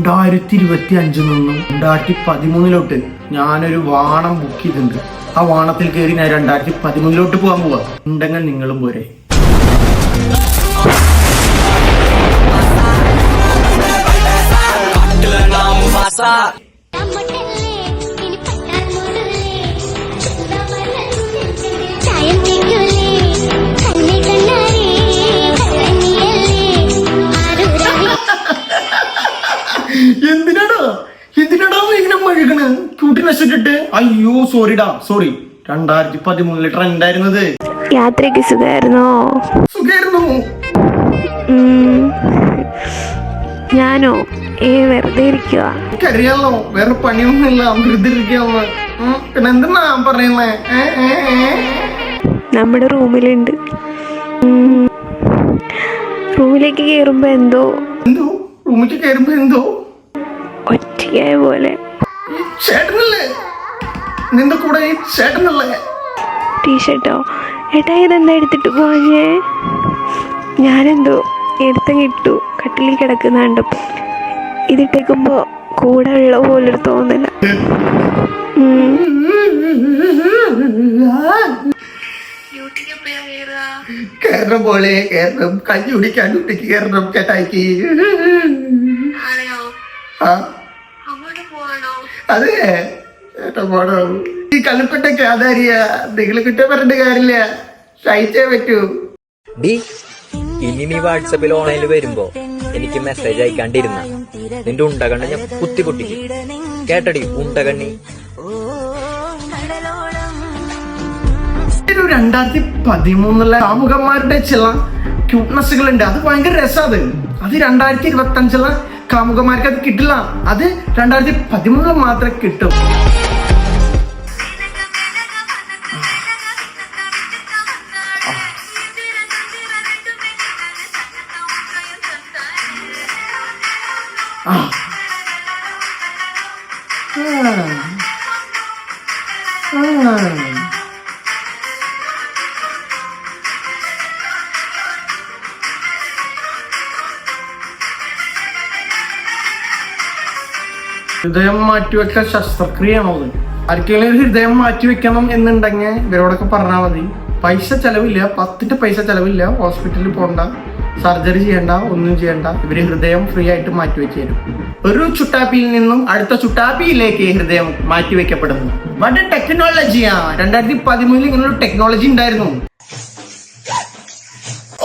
2025 നിന്നും 2013 ഞാനൊരു വാണം ബുക്ക് ചെയ്തിട്ടുണ്ട്. ആ വാണത്തിൽ കയറി ഞാൻ 2013 പോകാൻ പോവാ. ഉണ്ടെങ്കിൽ നിങ്ങളും പോരെ. എന്തിനാടാ ഇങ്ങനെ മഴുകണ്? ക്യൂട്ടി നശിച്ചിട്ട്. അയ്യോ സോറി. 2013 ട്രെൻഡ് ആയിരുന്നത്. യാത്രയ്ക്ക് സുഖായിരുന്നോ? ഞാനോ വെറുതെ ഇരിക്കുക. എനിക്കറിയാലോ വേറെ പണിയൊന്നുമില്ല, വെറുതെ ഇരിക്കാന്ന്. പിന്നെ എന്തെന്നാ പറയുന്നേ? നമ്മുടെ റൂമിലുണ്ട്. റൂമിലേക്ക് കേറുമ്പോ എന്തോ ഒറ്റയായ പോലെ. ചേട്ടനല്ലേ നിന്റെ കൂടെ? ചേട്ടനല്ലേ? ടീഷർട്ടോ? ഏട്ടാ ഇതെന്താ എടുത്തിട്ട് പോയേ? ഞാനെന്തോ എടുത്തങ്ങിട്ടു. കട്ടിലിൽ കിടക്കുന്ന കണ്ടപ്പോ ഇതിട്ടേക്കുമ്പോ കൂടെ ഉള്ള പോലൊരു തോന്നല. കേറണം പോലെ കേറണം. കഞ്ഞി കുടിക്കാൻ കുട്ടിക്ക് കേറണം. ചേട്ടായിക്ക് അതെ ചേട്ടാ പോണോ? ഈ കളിപ്പെട്ടൊക്കെ ആധാരിയ നിങ്ങൾ കുറ്റം പറഞ്ഞിട്ട് കാര്യമില്ല, സഹിച്ചേ പറ്റൂ. ഇനി നീ വാട്സപ്പിൽ ഓൺലൈനിൽ വരുമ്പോ എനിക്ക് മെസ്സേജ് അയക്കാണ്ടിരുന്ന നിന്റെ ഉണ്ടകണ്ണ ഞാൻ കുത്തിപ്പൊട്ടിക്കും. കേട്ടടി ഉണ്ടകണ്ണി. 2013 കാമുകന്മാരുടെ ചില ക്യൂട്ട്നെസ്സുകളുണ്ട്. അത് ഭയങ്കര രസമാണ്. അത് 2025 കാമുകന്മാർക്ക് അത് കിട്ടില്ല. അത് 2013 മാത്രമേ കിട്ടും. ഹൃദയം മാറ്റിവെക്കാൻ ശസ്ത്രക്രിയയാണോ? ആർക്കെങ്കിലും ഹൃദയം മാറ്റിവെക്കണം എന്നുണ്ടെങ്കിൽ ഇവരോടൊക്കെ പറഞ്ഞാൽ മതി. പൈസ ചെലവില്ല, 10 പൈസ ചെലവില്ല. ഹോസ്പിറ്റലിൽ പോകണ്ട, സർജറി ചെയ്യണ്ട, ഒന്നും ചെയ്യണ്ട. ഇവര് ഹൃദയം ഫ്രീ ആയിട്ട് മാറ്റിവെച്ച് തരും. ഒരു ചുട്ടാപ്പിയിൽ നിന്നും അടുത്ത ചുട്ടാപ്പിയിലേക്ക് ഹൃദയം മാറ്റിവെക്കപ്പെടുന്നു. വളരെ ടെക്നോളജിയാ. 2013 ഇങ്ങനൊരു ടെക്നോളജി ഉണ്ടായിരുന്നു.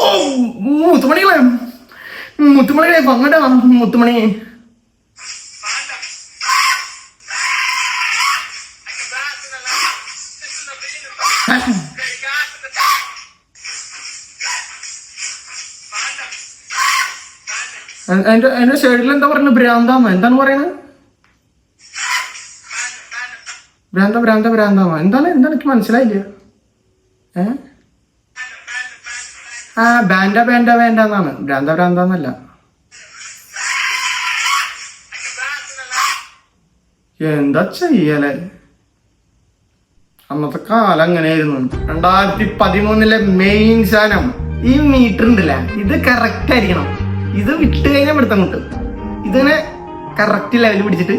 ഓ മുത്തുമണികളെ പങ്കടാ. മുത്തുമണി എന്റെ സൈഡിൽ എന്താ പറയുന്നത്? ഭ്രാന്താമ എന്താണ് പറയണത്? ഭ്രാന്താമ എന്താണ് എനിക്ക് മനസ്സിലായില്ല. വേണ്ടെന്നാണ്. ഭ്രാന്താന്നല്ല. എന്താ ചെയ്യലേ? അന്നത്തെ കാലം അങ്ങനെയായിരുന്നു. 2013 മെയിൻ സാധനം ഈ മീറ്റർ ഉണ്ടല്ലേ, ഇത് കറക്റ്റ് ആയിരിക്കണം. ഇത് വിട്ട് കഴിഞ്ഞാൽ പിടുത്തം കിട്ടും. ഇതിനെ കറക്റ്റ് ലെവൽ പിടിച്ചിട്ട്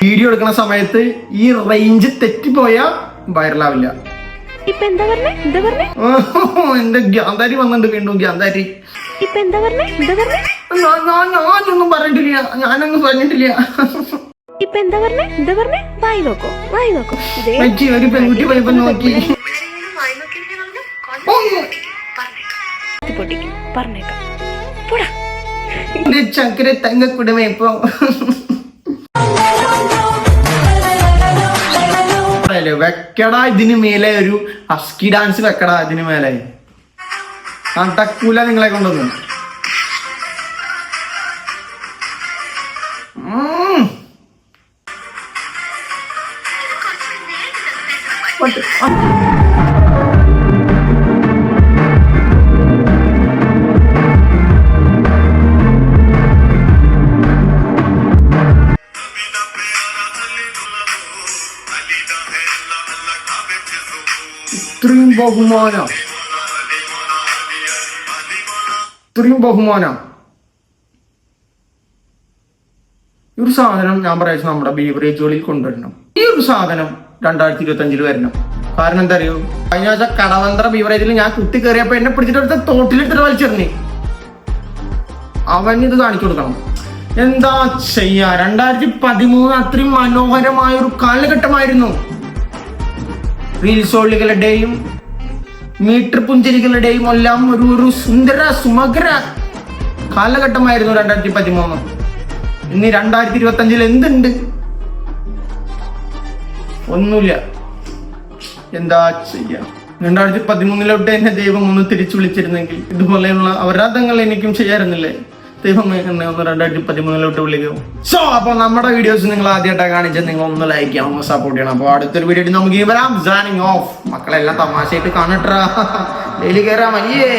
വീഡിയോ എടുക്കുന്ന സമയത്ത് ഈ റേഞ്ച് തെറ്റിപ്പോയാ വൈറലാവില്ല. എന്റെ ഗ്യാന്താരി വന്നിട്ടുണ്ട് വീണ്ടും. ഗ്യാന്താരി ഞാനൊന്നും പറഞ്ഞിട്ടില്ല. ഒരു പെൺകുട്ടി പോയപ്പോ നോക്കി ചക്കര തങ്കക്കുടമേ. ഇപ്പൊ വെക്കടാ ഇതിന് മേലെ ഒരു അസ്കി ഡാൻസ് വെക്കടാ ഇതിന് മേലെ. നടക്കൂല നിങ്ങളെ കൊണ്ടൊന്നും. ബഹുമാനം, ഈ ഒരു സാധനം ഞാൻ പറയാ നമ്മുടെ ബീവറേജുകളിൽ കൊണ്ടുവരണം. ഈ ഒരു സാധനം 2025 വരണം. കാരണം എന്താ അറിയോ, കഴിഞ്ഞ ആഴ്ച കടവന്ത്ര ബീവറേജിൽ ഞാൻ കുത്തി കയറിയപ്പോ എന്നെ പിടിച്ചിട്ട് തോട്ടിലിട്ട് വലിച്ചെറിഞ്ഞു. അവൻ ഇത് കാണിച്ചു കൊടുക്കണം. എന്താ ചെയ്യാ, 2013 അത്രയും മനോഹരമായ ഒരു കാലഘട്ടമായിരുന്നു. റീൽസോളികളുടെയും മീറ്റർ പുഞ്ചരികളുടെയും എല്ലാം ഒരു സുന്ദര സുമഗ്ര കാലഘട്ടമായിരുന്നു 2013. ഇനി 2025 എന്തുണ്ട്? ഒന്നുമില്ല. എന്താ ചെയ്യാ, 2013 എന്നെ ദൈവം ഒന്ന് തിരിച്ചു വിളിച്ചിരുന്നെങ്കിൽ ഇതുപോലെയുള്ള അപരാധങ്ങൾ എനിക്കും ചെയ്യാറുന്നില്ലേ? ദൈവം എന്നെ ഒന്ന് 2013 വിളിക്കും. സോ അപ്പൊ നമ്മുടെ വീഡിയോസ് നിങ്ങൾ ആദ്യമായിട്ടാണ് കാണിച്ചത്, നിങ്ങൾ ഒന്ന് ലൈക്ക് ചെയ്യണം, ഒന്ന് സപ്പോർട്ട് ചെയ്യണം. അപ്പൊ അടുത്തൊരു വീഡിയോ നമുക്ക് വരാം. Signing off. മക്കളെല്ലാം തമാശയായിട്ട് കാണട്ടാ, ഡെയിലി കയറാം. അയ്യേ.